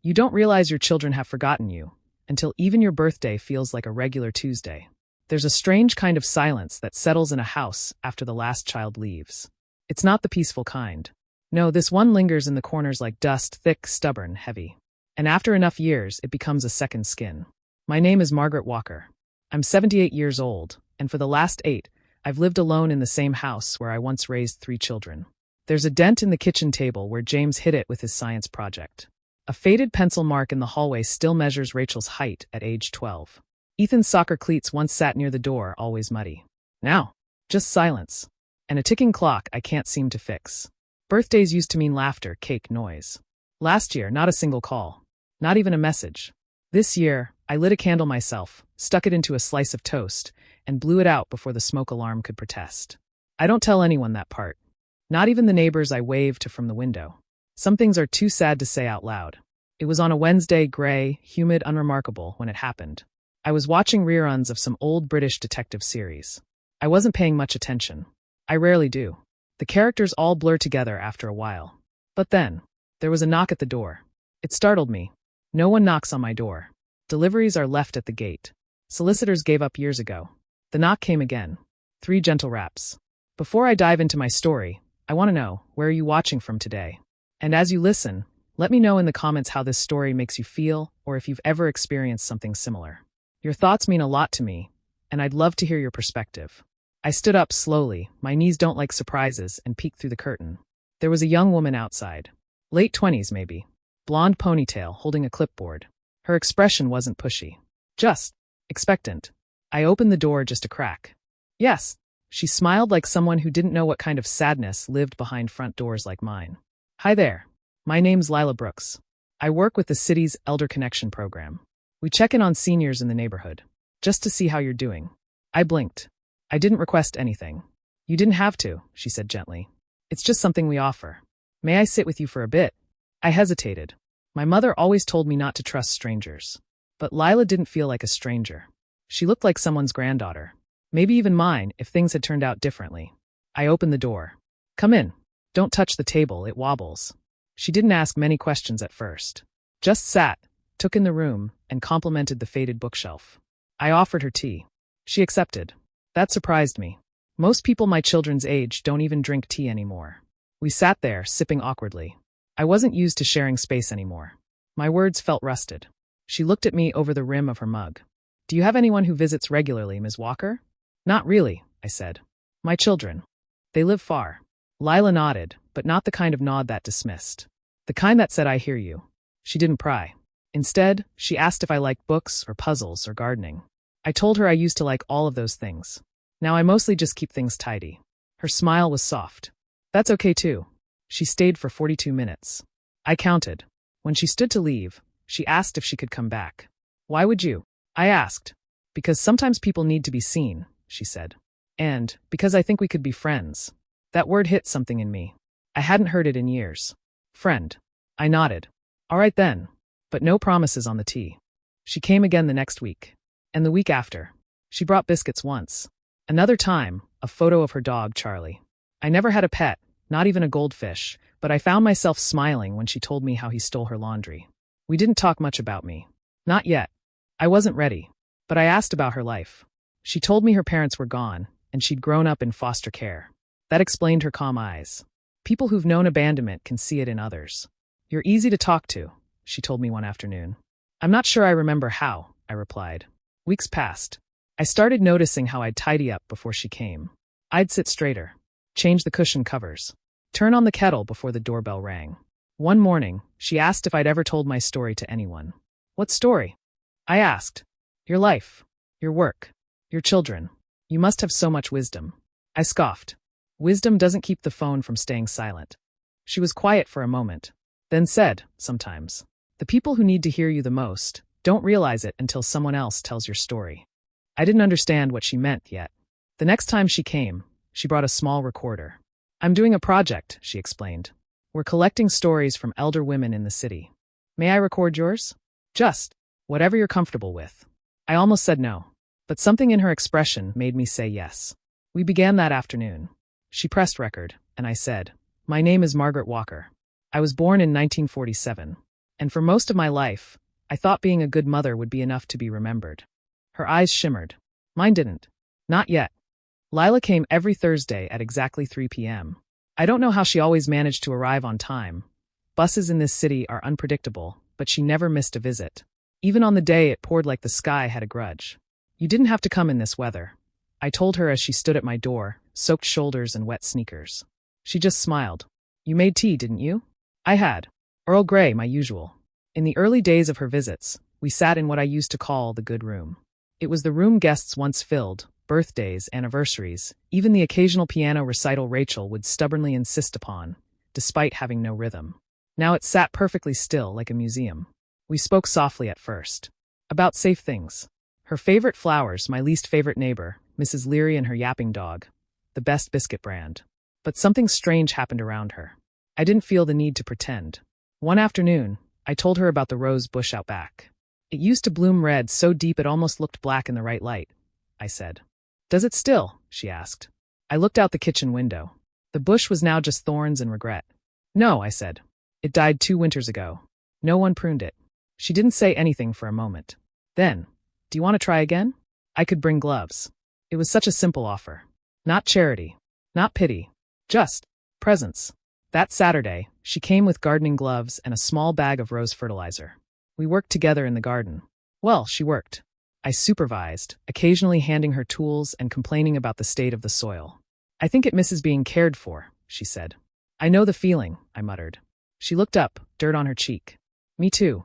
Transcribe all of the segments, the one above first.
You don't realize your children have forgotten you until even your birthday feels like a regular Tuesday. There's a strange kind of silence that settles in a house after the last child leaves. It's not the peaceful kind. No, this one lingers in the corners like dust, thick, stubborn, heavy. And after enough years, it becomes a second skin. My name is Margaret Walker. I'm 78 years old, and for the last 8, I've lived alone in the same house where I once raised 3 children. There's a dent in the kitchen table where James hit it with his science project. A faded pencil mark in the hallway still measures Rachel's height at age 12. Ethan's soccer cleats once sat near the door, always muddy. Now, just silence. And a ticking clock I can't seem to fix. Birthdays used to mean laughter, cake, noise. Last year, not a single call. Not even a message. This year, I lit a candle myself, stuck it into a slice of toast, and blew it out before the smoke alarm could protest. I don't tell anyone that part. Not even the neighbors I wave to from the window. Some things are too sad to say out loud. It was on a Wednesday, gray, humid, unremarkable, when it happened. I was watching reruns of some old British detective series. I wasn't paying much attention. I rarely do. The characters all blur together after a while. But then, there was a knock at the door. It startled me. No one knocks on my door. Deliveries are left at the gate. Solicitors gave up years ago. The knock came again. 3 gentle raps. Before I dive into my story, I want to know, where are you watching from today? And as you listen, let me know in the comments how this story makes you feel, or if you've ever experienced something similar. Your thoughts mean a lot to me, and I'd love to hear your perspective. I stood up slowly, my knees don't like surprises, and peeked through the curtain. There was a young woman outside. Late 20s maybe. Blonde ponytail, holding a clipboard. Her expression wasn't pushy. Just expectant. I opened the door just a crack. Yes. She smiled like someone who didn't know what kind of sadness lived behind front doors like mine. Hi there. My name's Lila Brooks. I work with the city's Elder Connection program. We check in on seniors in the neighborhood, just to see how you're doing. I blinked. I didn't request anything. You didn't have to, she said gently. It's just something we offer. May I sit with you for a bit? I hesitated. My mother always told me not to trust strangers. But Lila didn't feel like a stranger. She looked like someone's granddaughter. Maybe even mine, if things had turned out differently. I opened the door. Come in. Don't touch the table, it wobbles. She didn't ask many questions at first. Just sat, took in the room, and complimented the faded bookshelf. I offered her tea. She accepted. That surprised me. Most people my children's age don't even drink tea anymore. We sat there, sipping awkwardly. I wasn't used to sharing space anymore. My words felt rusted. She looked at me over the rim of her mug. Do you have anyone who visits regularly, Ms. Walker? Not really, I said. My children. They live far. Lila nodded, but not the kind of nod that dismissed. The kind that said, I hear you. She didn't pry. Instead, she asked if I liked books or puzzles or gardening. I told her I used to like all of those things. Now I mostly just keep things tidy. Her smile was soft. That's okay too. She stayed for 42 minutes. I counted. When she stood to leave, she asked if she could come back. Why would you? I asked. Because sometimes people need to be seen, she said. And because I think we could be friends. That word hit something in me. I hadn't heard it in years. Friend. I nodded. All right then. But no promises on the tea. She came again the next week. And the week after. She brought biscuits once. Another time, a photo of her dog, Charlie. I never had a pet, not even a goldfish, but I found myself smiling when she told me how he stole her laundry. We didn't talk much about me. Not yet. I wasn't ready. But I asked about her life. She told me her parents were gone, and she'd grown up in foster care. That explained her calm eyes. People who've known abandonment can see it in others. You're easy to talk to, she told me one afternoon. I'm not sure I remember how, I replied. Weeks passed. I started noticing how I'd tidy up before she came. I'd sit straighter, change the cushion covers, turn on the kettle before the doorbell rang. One morning, she asked if I'd ever told my story to anyone. What story? I asked. Your life, your work, your children. You must have so much wisdom. I scoffed. Wisdom doesn't keep the phone from staying silent. She was quiet for a moment, then said, sometimes, the people who need to hear you the most don't realize it until someone else tells your story. I didn't understand what she meant yet. The next time she came, she brought a small recorder. I'm doing a project, she explained. We're collecting stories from elder women in the city. May I record yours? Just whatever you're comfortable with. I almost said no, but something in her expression made me say yes. We began that afternoon. She pressed record, and I said, My name is Margaret Walker. I was born in 1947. And for most of my life, I thought being a good mother would be enough to be remembered. Her eyes shimmered. Mine didn't. Not yet. Lila came every Thursday at exactly 3 p.m. I don't know how she always managed to arrive on time. Buses in this city are unpredictable, but she never missed a visit. Even on the day it poured like the sky had a grudge. You didn't have to come in this weather, I told her as she stood at my door, soaked shoulders and wet sneakers. She just smiled. You made tea, didn't you? I had. Earl Grey, my usual. In the early days of her visits, we sat in what I used to call the good room. It was the room guests once filled, birthdays, anniversaries, even the occasional piano recital Rachel would stubbornly insist upon, despite having no rhythm. Now it sat perfectly still like a museum. We spoke softly at first. About safe things. Her favorite flowers, my least favorite neighbor, Mrs. Leary and her yapping dog, the best biscuit brand. But something strange happened around her. I didn't feel the need to pretend. One afternoon, I told her about the rose bush out back. It used to bloom red so deep it almost looked black in the right light, I said. Does it still? She asked. I looked out the kitchen window. The bush was now just thorns and regret. No, I said. It died 2 winters ago. No one pruned it. She didn't say anything for a moment. Then, do you want to try again? I could bring gloves. It was such a simple offer. Not charity. Not pity. Just presents. That Saturday, she came with gardening gloves and a small bag of rose fertilizer. We worked together in the garden. Well, she worked. I supervised, occasionally handing her tools and complaining about the state of the soil. I think it misses being cared for, she said. I know the feeling, I muttered. She looked up, dirt on her cheek. Me too.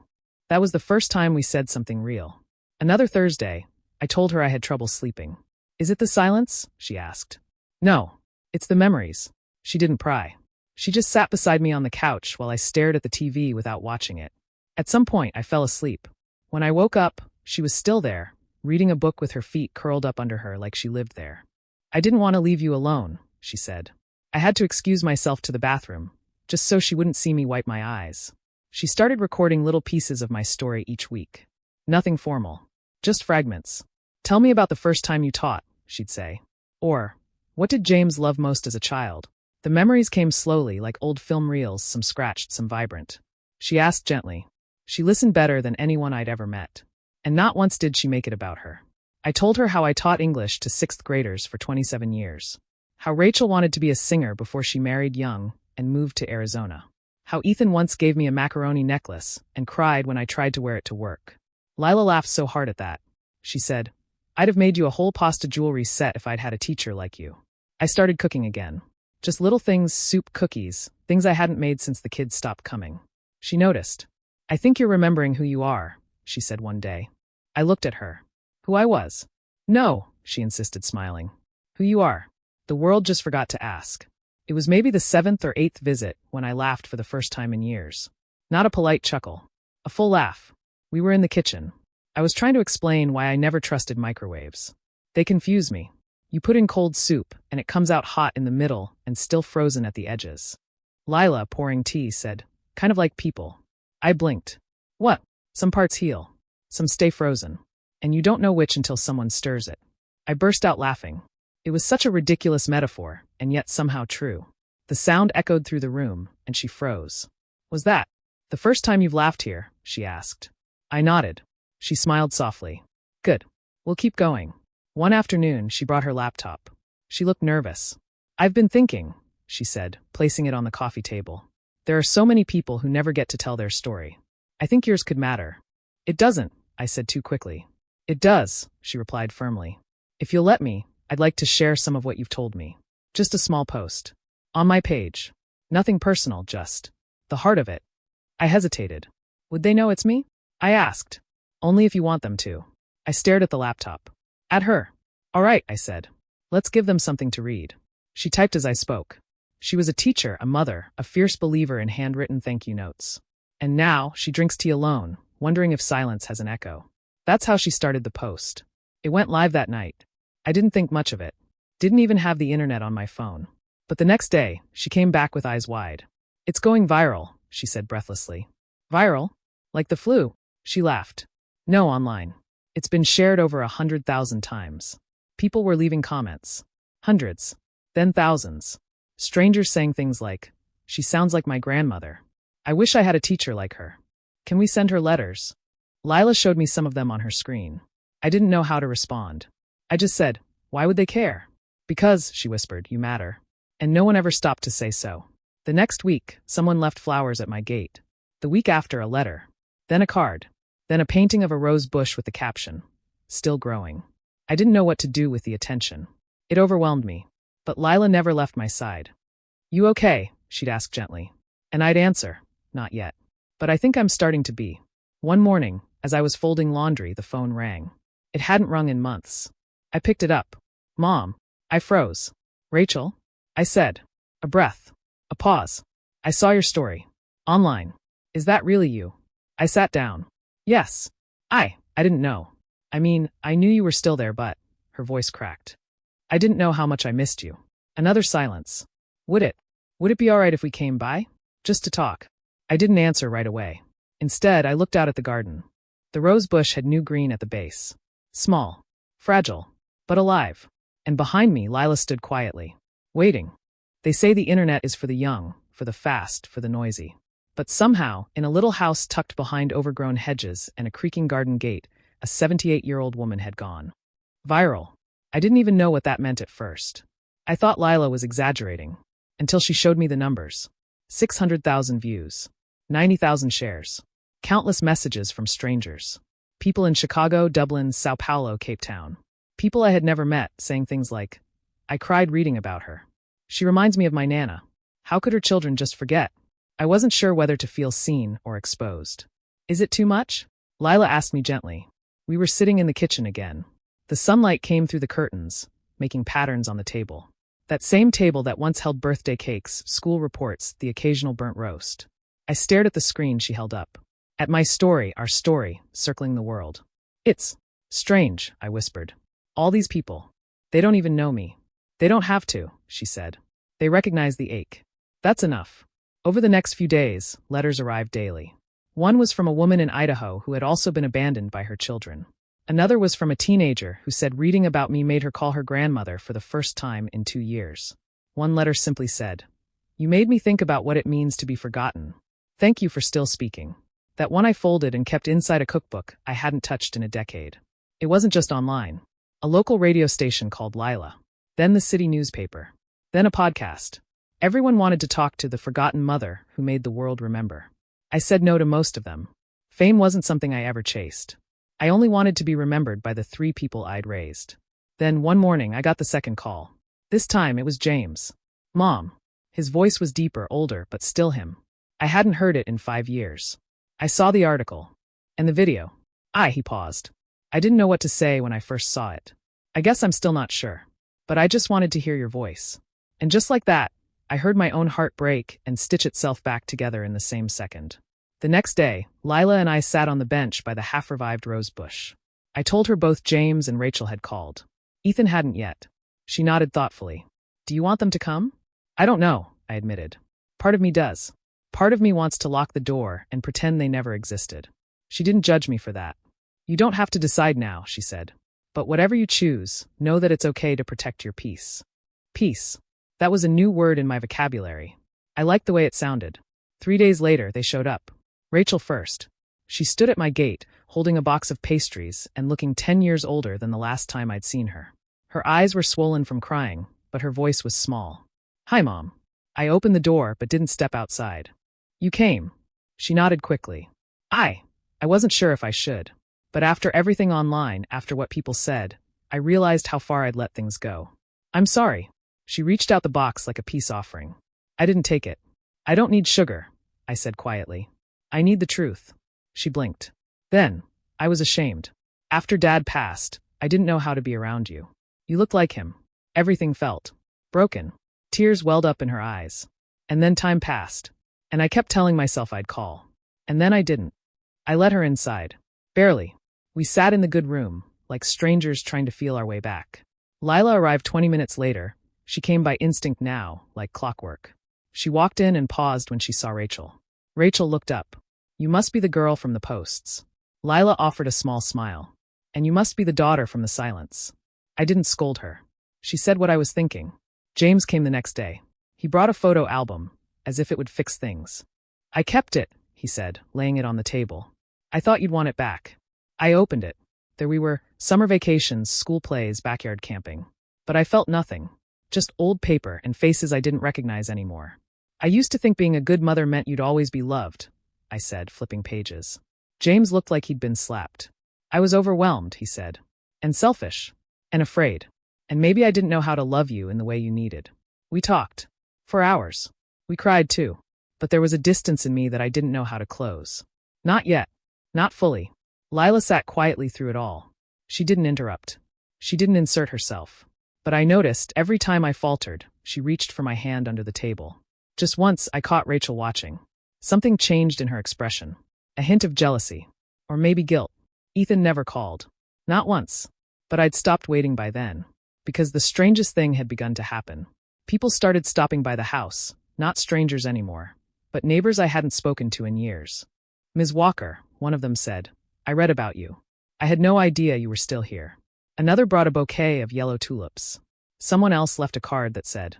That was the first time we said something real. Another Thursday, I told her I had trouble sleeping. Is it the silence? She asked. No, it's the memories. She didn't pry. She just sat beside me on the couch while I stared at the TV without watching it. At some point, I fell asleep. When I woke up, she was still there, reading a book with her feet curled up under her like she lived there. I didn't want to leave you alone, she said. I had to excuse myself to the bathroom, just so she wouldn't see me wipe my eyes. She started recording little pieces of my story each week. Nothing formal. Just fragments. Tell me about the first time you taught, she'd say. Or, what did James love most as a child? The memories came slowly, like old film reels, some scratched, some vibrant. She asked gently. She listened better than anyone I'd ever met. And not once did she make it about her. I told her how I taught English to 6th graders for 27 years. How Rachel wanted to be a singer before she married young and moved to Arizona. How Ethan once gave me a macaroni necklace and cried when I tried to wear it to work. Lila laughed so hard at that. She said, I'd have made you a whole pasta jewelry set if I'd had a teacher like you. I started cooking again. Just little things, soup, cookies, things I hadn't made since the kids stopped coming. She noticed. I think you're remembering who you are, she said one day. I looked at her. Who I was? No, she insisted, smiling. Who you are. The world just forgot to ask. It was maybe the 7th or 8th visit when I laughed for the first time in years. Not a polite chuckle. A full laugh. We were in the kitchen. I was trying to explain why I never trusted microwaves. They confuse me. You put in cold soup, and it comes out hot in the middle and still frozen at the edges. Lila, pouring tea, said, kind of like people. I blinked. What? Some parts heal. Some stay frozen. And you don't know which until someone stirs it. I burst out laughing. It was such a ridiculous metaphor, and yet somehow true. The sound echoed through the room, and she froze. Was that the first time you've laughed here? She asked. I nodded. She smiled softly. Good. We'll keep going. One afternoon, she brought her laptop. She looked nervous. I've been thinking, she said, placing it on the coffee table. There are so many people who never get to tell their story. I think yours could matter. It doesn't, I said too quickly. It does, she replied firmly. If you'll let me, I'd like to share some of what you've told me. Just a small post. On my page. Nothing personal, just the heart of it. I hesitated. Would they know it's me? I asked. Only if you want them to. I stared at the laptop. At her. All right, I said. Let's give them something to read. She typed as I spoke. She was a teacher, a mother, a fierce believer in handwritten thank you notes. And now, she drinks tea alone, wondering if silence has an echo. That's how she started the post. It went live that night. I didn't think much of it. Didn't even have the internet on my phone. But the next day, she came back with eyes wide. It's going viral, she said breathlessly. Viral? Like the flu? She laughed. No, online. It's been shared over 100,000 times. People were leaving comments. Hundreds. Then thousands. Strangers saying things like, she sounds like my grandmother. I wish I had a teacher like her. Can we send her letters? Lila showed me some of them on her screen. I didn't know how to respond. I just said, why would they care? Because, she whispered, you matter. And no one ever stopped to say so. The next week, someone left flowers at my gate. The week after, a letter. Then a card. Then a painting of a rose bush with the caption, still growing. I didn't know what to do with the attention. It overwhelmed me. But Lila never left my side. You okay? She'd ask gently. And I'd answer, not yet. But I think I'm starting to be. One morning, as I was folding laundry, the phone rang. It hadn't rung in months. I picked it up. Mom. I froze. Rachel? I said. A breath. A pause. I saw your story. Online. Is that really you? I sat down. Yes. I didn't know. I mean, I knew you were still there, but... Her voice cracked. I didn't know how much I missed you. Another silence. Would it be all right if we came by? Just to talk. I didn't answer right away. Instead, I looked out at the garden. The rose bush had new green at the base. Small. Fragile. But alive. And behind me, Lila stood quietly. Waiting. They say the internet is for the young, for the fast, for the noisy. But somehow, in a little house tucked behind overgrown hedges and a creaking garden gate, a 78-year-old woman had gone. Viral. I didn't even know what that meant at first. I thought Lila was exaggerating. Until she showed me the numbers. 600,000 views. 90,000 shares. Countless messages from strangers. People in Chicago, Dublin, Sao Paulo, Cape Town. People I had never met, saying things like, I cried reading about her. She reminds me of my Nana. How could her children just forget? I wasn't sure whether to feel seen or exposed. Is it too much? Lila asked me gently. We were sitting in the kitchen again. The sunlight came through the curtains, making patterns on the table. That same table that once held birthday cakes, school reports, the occasional burnt roast. I stared at the screen she held up. At my story, our story, circling the world. It's strange, I whispered. All these people. They don't even know me. They don't have to, she said. They recognize the ache. That's enough. Over the next few days, letters arrived daily. One was from a woman in Idaho who had also been abandoned by her children. Another was from a teenager who said reading about me made her call her grandmother for the first time in 2 years. One letter simply said, You made me think about what it means to be forgotten. Thank you for still speaking. That one I folded and kept inside a cookbook I hadn't touched in a decade. It wasn't just online. A local radio station called Lila. Then the city newspaper. Then a podcast. Everyone wanted to talk to the forgotten mother who made the world remember. I said no to most of them. Fame wasn't something I ever chased. I only wanted to be remembered by the 3 people I'd raised. Then one morning I got the second call. This time it was James. Mom. His voice was deeper, older, but still him. I hadn't heard it in 5 years. I saw the article. And the video. He paused. I didn't know what to say when I first saw it. I guess I'm still not sure. But I just wanted to hear your voice. And just like that, I heard my own heart break and stitch itself back together in the same second. The next day, Lila and I sat on the bench by the half-revived rose bush. I told her both James and Rachel had called. Ethan hadn't yet. She nodded thoughtfully. Do you want them to come? I don't know, I admitted. Part of me does. Part of me wants to lock the door and pretend they never existed. She didn't judge me for that. You don't have to decide now, she said. But whatever you choose, know that it's okay to protect your peace. Peace. That was a new word in my vocabulary. I liked the way it sounded. 3 days later, they showed up. Rachel first. She stood at my gate, holding a box of pastries and looking 10 years older than the last time I'd seen her. Her eyes were swollen from crying, but her voice was small. Hi, Mom. I opened the door but didn't step outside. You came. She nodded quickly. I wasn't sure if I should. But after everything online, after what people said, I realized how far I'd let things go. I'm sorry. She reached out the box like a peace offering. I didn't take it. I don't need sugar, I said quietly. I need the truth. She blinked. Then, I was ashamed. After Dad passed, I didn't know how to be around you. You looked like him. Everything felt broken. Tears welled up in her eyes. And then time passed. And I kept telling myself I'd call. And then I didn't. I let her inside. Barely. We sat in the good room, like strangers trying to feel our way back. Lila arrived 20 minutes later. She came by instinct now, like clockwork. She walked in and paused when she saw Rachel. Rachel looked up. You must be the girl from the posts. Lila offered a small smile. And you must be the daughter from the silence. I didn't scold her. She said what I was thinking. James came the next day. He brought a photo album, as if it would fix things. I kept it, he said, laying it on the table. I thought you'd want it back. I opened it. There we were, summer vacations, school plays, backyard camping. But I felt nothing. Just old paper and faces I didn't recognize anymore. I used to think being a good mother meant you'd always be loved, I said, flipping pages. James looked like he'd been slapped. I was overwhelmed, he said. And selfish. And afraid. And maybe I didn't know how to love you in the way you needed. We talked. For hours. We cried too. But there was a distance in me that I didn't know how to close. Not yet. Not fully. Lila sat quietly through it all. She didn't interrupt. She didn't insert herself. But I noticed, every time I faltered, she reached for my hand under the table. Just once, I caught Rachel watching. Something changed in her expression. A hint of jealousy. Or maybe guilt. Ethan never called. Not once. But I'd stopped waiting by then. Because the strangest thing had begun to happen. People started stopping by the house, not strangers anymore, but neighbors I hadn't spoken to in years. Ms. Walker, one of them said, I read about you. I had no idea you were still here. Another brought a bouquet of yellow tulips. Someone else left a card that said,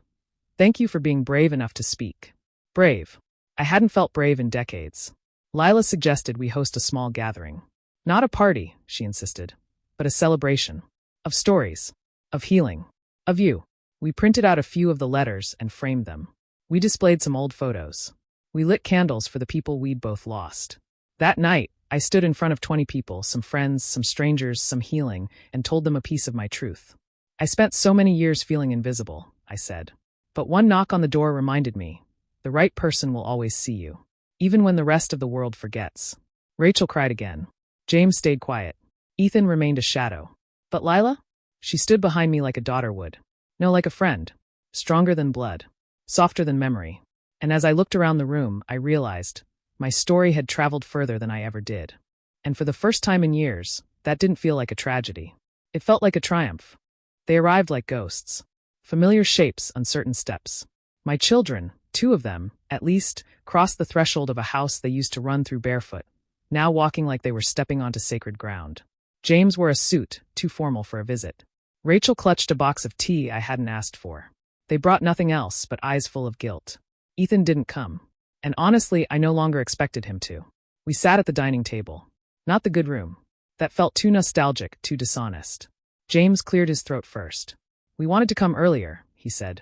Thank you for being brave enough to speak. Brave. I hadn't felt brave in decades. Lila suggested we host a small gathering. Not a party, she insisted, but a celebration. Of stories. Of healing. Of you. We printed out a few of the letters and framed them. We displayed some old photos. We lit candles for the people we'd both lost. That night, I stood in front of 20 people, some friends, some strangers, some healing, and told them a piece of my truth. I spent so many years feeling invisible, I said. But one knock on the door reminded me, the right person will always see you, even when the rest of the world forgets. Rachel cried again. James stayed quiet. Ethan remained a shadow. But Lila? She stood behind me like a daughter would. No, like a friend. Stronger than blood. Softer than memory. And as I looked around the room, I realized my story had traveled further than I ever did. And for the first time in years, that didn't feel like a tragedy. It felt like a triumph. They arrived like ghosts. Familiar shapes, uncertain steps. My children, 2 of them, at least, crossed the threshold of a house they used to run through barefoot, now walking like they were stepping onto sacred ground. James wore a suit, too formal for a visit. Rachel clutched a box of tea I hadn't asked for. They brought nothing else but eyes full of guilt. Ethan didn't come. And honestly, I no longer expected him to. We sat at the dining table. Not the good room. That felt too nostalgic, too dishonest. James cleared his throat first. We wanted to come earlier, he said.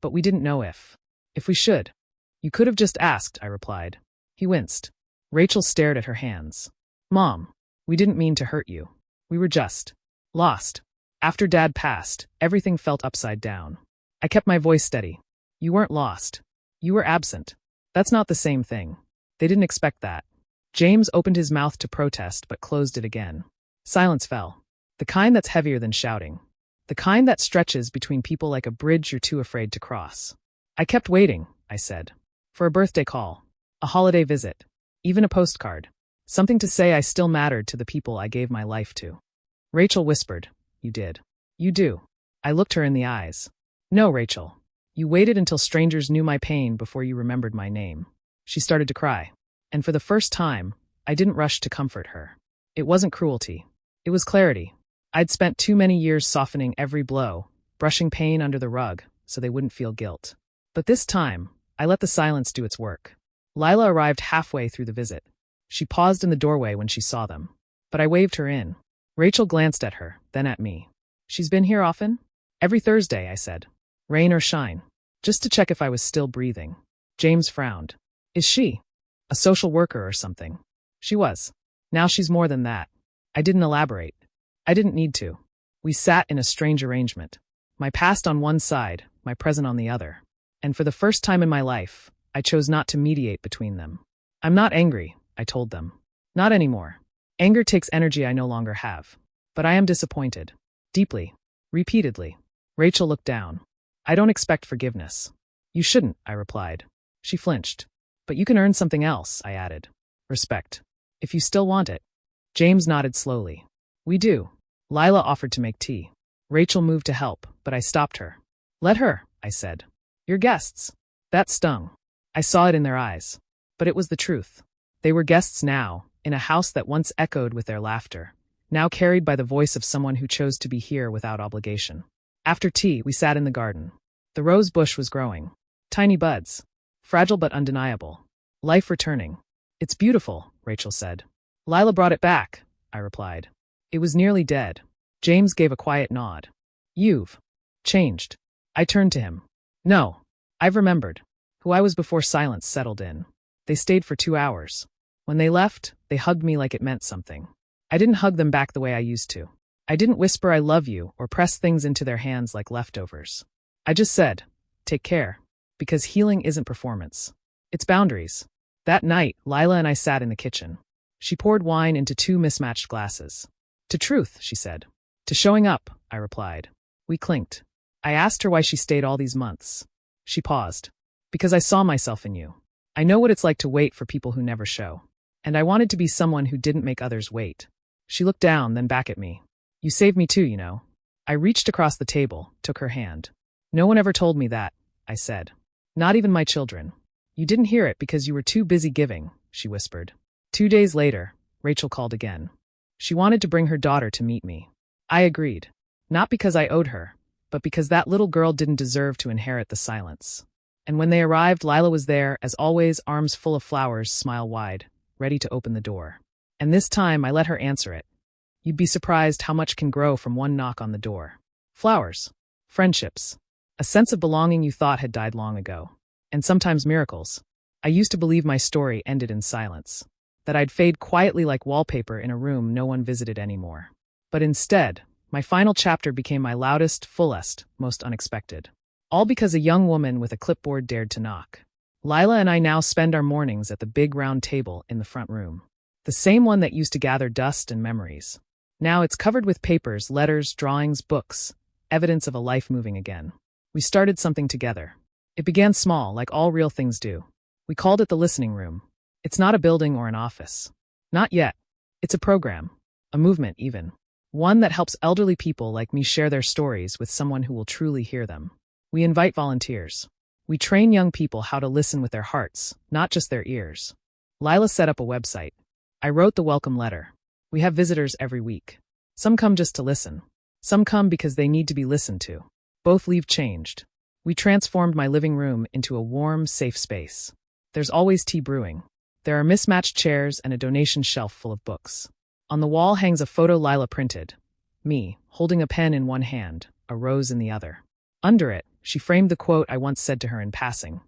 But we didn't know if we should. You could have just asked, I replied. He winced. Rachel stared at her hands. Mom, we didn't mean to hurt you. We were just lost. After Dad passed, everything felt upside down. I kept my voice steady. You weren't lost. You were absent. That's not the same thing. They didn't expect that. James opened his mouth to protest but closed it again. Silence fell. The kind that's heavier than shouting. The kind that stretches between people like a bridge you're too afraid to cross. I kept waiting, I said. For a birthday call. A holiday visit. Even a postcard. Something to say I still mattered to the people I gave my life to. Rachel whispered. You did. You do. I looked her in the eyes. No, Rachel. You waited until strangers knew my pain before you remembered my name. She started to cry. And for the first time, I didn't rush to comfort her. It wasn't cruelty. It was clarity. I'd spent too many years softening every blow, brushing pain under the rug, so they wouldn't feel guilt. But this time, I let the silence do its work. Lila arrived halfway through the visit. She paused in the doorway when she saw them. But I waved her in. Rachel glanced at her, then at me. She's been here often? Every Thursday, I said. Rain or shine. Just to check if I was still breathing. James frowned. Is she a social worker or something? She was. Now she's more than that. I didn't elaborate. I didn't need to. We sat in a strange arrangement. My past on one side, my present on the other. And for the first time in my life, I chose not to mediate between them. I'm not angry, I told them. Not anymore. Anger takes energy I no longer have. But I am disappointed. Deeply. Repeatedly. Rachel looked down. I don't expect forgiveness. You shouldn't, I replied. She flinched. But you can earn something else, I added. Respect. If you still want it. James nodded slowly. We do. Lila offered to make tea. Rachel moved to help, but I stopped her. Let her, I said. Your guests. That stung. I saw it in their eyes. But it was the truth. They were guests now, in a house that once echoed with their laughter, now carried by the voice of someone who chose to be here without obligation. After tea, we sat in the garden. The rose bush was growing. Tiny buds. Fragile but undeniable. Life returning. It's beautiful, Rachel said. Lila brought it back, I replied. It was nearly dead. James gave a quiet nod. You've changed. I turned to him. No, I've remembered who I was before silence settled in. They stayed for 2 hours. When they left, they hugged me like it meant something. I didn't hug them back the way I used to. I didn't whisper I love you or press things into their hands like leftovers. I just said, take care, because healing isn't performance. It's boundaries. That night, Lila and I sat in the kitchen. She poured wine into 2 mismatched glasses. To truth, she said. To showing up, I replied. We clinked. I asked her why she stayed all these months. She paused. Because I saw myself in you. I know what it's like to wait for people who never show. And I wanted to be someone who didn't make others wait. She looked down, then back at me. You saved me too, you know. I reached across the table, took her hand. No one ever told me that, I said. Not even my children. You didn't hear it because you were too busy giving, she whispered. 2 days later, Rachel called again. She wanted to bring her daughter to meet me. I agreed. Not because I owed her, but because that little girl didn't deserve to inherit the silence. And when they arrived, Lila was there, as always, arms full of flowers, smile wide, ready to open the door. And this time, I let her answer it. You'd be surprised how much can grow from one knock on the door. Flowers. Friendships. A sense of belonging you thought had died long ago. And sometimes miracles. I used to believe my story ended in silence. That I'd fade quietly like wallpaper in a room no one visited anymore. But instead, my final chapter became my loudest, fullest, most unexpected. All because a young woman with a clipboard dared to knock. Lila and I now spend our mornings at the big round table in the front room. The same one that used to gather dust and memories. Now it's covered with papers, letters, drawings, books, evidence of a life moving again. We started something together. It began small, like all real things do. We called it the listening room. It's not a building or an office. Not yet. It's a program. A movement, even. One that helps elderly people like me share their stories with someone who will truly hear them. We invite volunteers. We train young people how to listen with their hearts, not just their ears. Lila set up a website. I wrote the welcome letter. We have visitors every week. Some come just to listen. Some come because they need to be listened to. Both leave changed. We transformed my living room into a warm, safe space. There's always tea brewing. There are mismatched chairs and a donation shelf full of books. On the wall hangs a photo Lila printed. Me, holding a pen in one hand, a rose in the other. Under it, she framed the quote I once said to her in passing.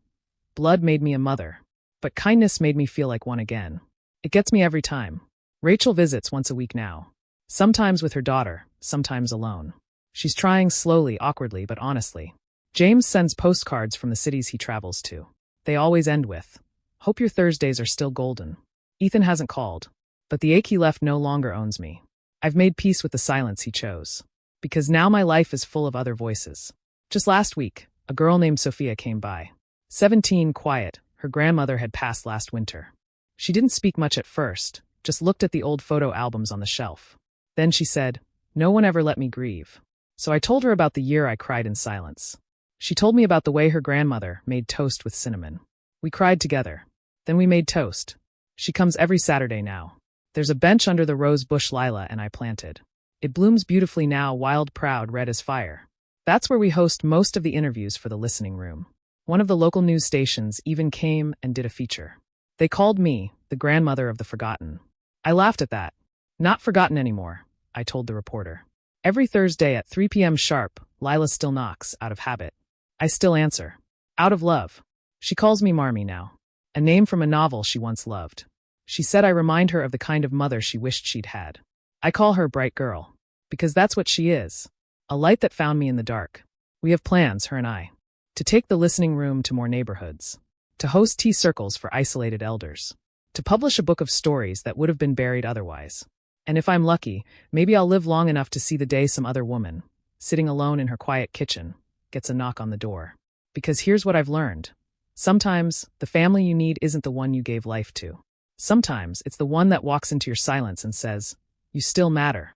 Blood made me a mother, but kindness made me feel like one again. It gets me every time. Rachel visits once a week now. Sometimes with her daughter, sometimes alone. She's trying slowly, awkwardly, but honestly. James sends postcards from the cities he travels to. They always end with, hope your Thursdays are still golden. Ethan hasn't called, but the ache he left no longer owns me. I've made peace with the silence he chose. Because now my life is full of other voices. Just last week, a girl named Sophia came by. 17, quiet, her grandmother had passed last winter. She didn't speak much at first, just looked at the old photo albums on the shelf. Then she said, no one ever let me grieve. So I told her about the year I cried in silence. She told me about the way her grandmother made toast with cinnamon. We cried together. Then we made toast. She comes every Saturday now. There's a bench under the rose bush Lila and I planted. It blooms beautifully now, wild, proud, red as fire. That's where we host most of the interviews for the listening room. One of the local news stations even came and did a feature. They called me the grandmother of the forgotten. I laughed at that. Not forgotten anymore, I told the reporter. Every Thursday at 3 p.m. sharp, Lila still knocks, out of habit. I still answer. Out of love. She calls me Marmee now. A name from a novel she once loved. She said I remind her of the kind of mother she wished she'd had. I call her Bright Girl. Because that's what she is. A light that found me in the dark. We have plans, her and I. To take the listening room to more neighborhoods. To host tea circles for isolated elders. To publish a book of stories that would have been buried otherwise. And if I'm lucky, maybe I'll live long enough to see the day some other woman, sitting alone in her quiet kitchen, gets a knock on the door. Because here's what I've learned. Sometimes, the family you need isn't the one you gave life to. Sometimes, it's the one that walks into your silence and says, you still matter.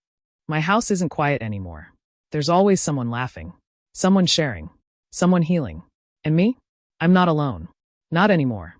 My house isn't quiet anymore. There's always someone laughing. Someone sharing. Someone healing. And me? I'm not alone. Not anymore.